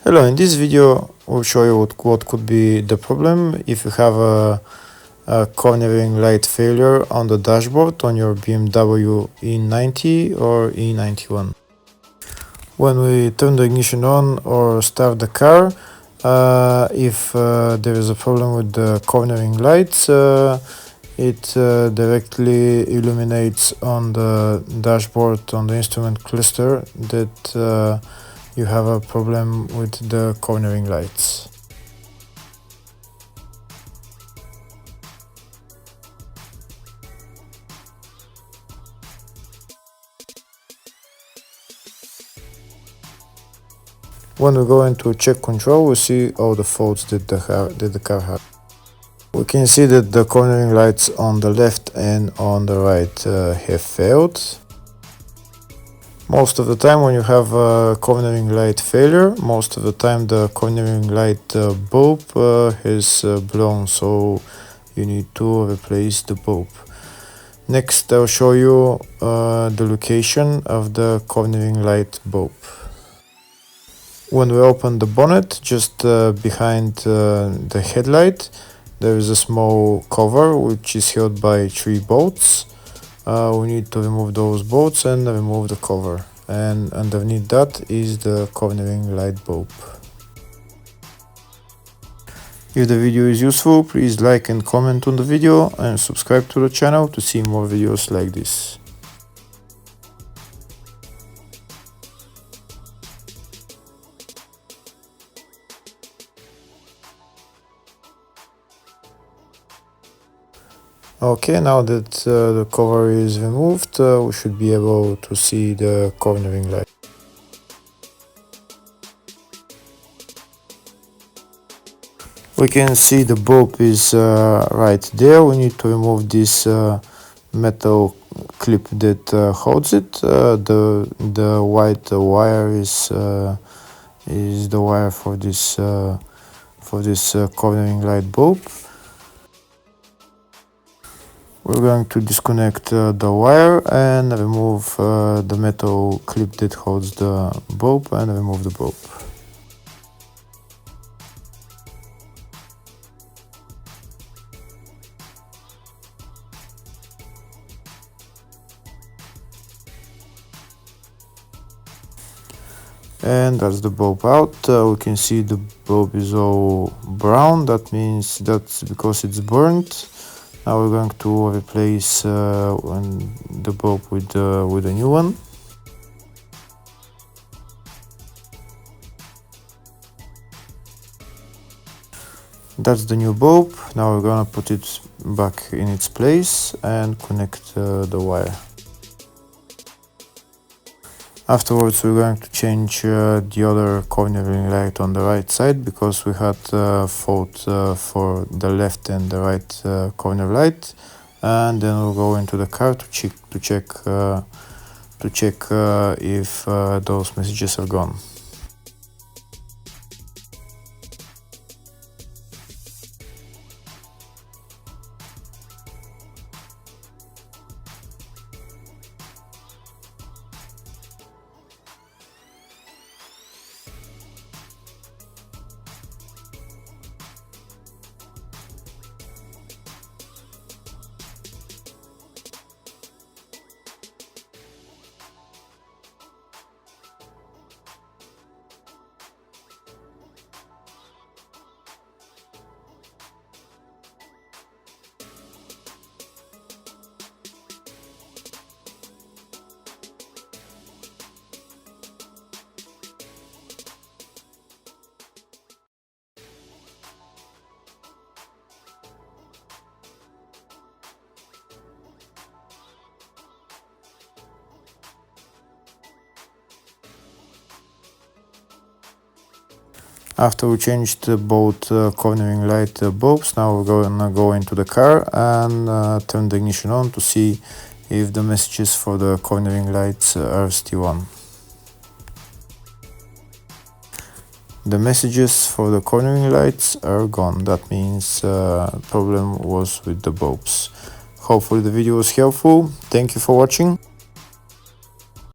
Hello, in this video we'll show you what could be the problem if you have a cornering light failure on the dashboard on your BMW E90 or E91. When we turn the ignition on or start the car, if there is a problem with the cornering lights, it directly illuminates on the dashboard on the instrument cluster that you have a problem with the cornering lights. When we go into check control, we see all the faults that the car has. We can see that the cornering lights on the left and on the right have failed. Most of the time when you have a cornering light failure, most of the time the cornering light bulb has blown, so you need to replace the bulb. Next, I'll show you the location of the cornering light bulb. When we open the bonnet, just behind the headlight, there is a small cover which is held by 3 bolts. We need to remove those bolts and remove the cover, and underneath that is the cornering light bulb. If the video is useful, please like and comment on the video and subscribe to the channel to see more videos like this. Okay, now that the cover is removed, we should be able to see the cornering light. We can see the bulb is right there. We need to remove this metal clip that holds it. The white wire is the wire for this cornering light bulb. We're going to disconnect the wire and remove the metal clip that holds the bulb and remove the bulb. And that's the bulb out. We can see the bulb is all brown. That means that's because it's burnt. Now we're going to replace the bulb with a new one. That's the new bulb. Now we're gonna put it back in its place and connect the wire. Afterwards, we're going to change the other cornering light on the right side, because we had fault for the left and the right corner light, and then we'll go into the car to check if those messages are gone. After we changed both cornering light bulbs, now we're gonna go into the car and turn the ignition on to see if the messages for the cornering lights are still on. The messages for the cornering lights are gone. That means problem was with the bulbs. Hopefully the video was helpful. Thank you for watching.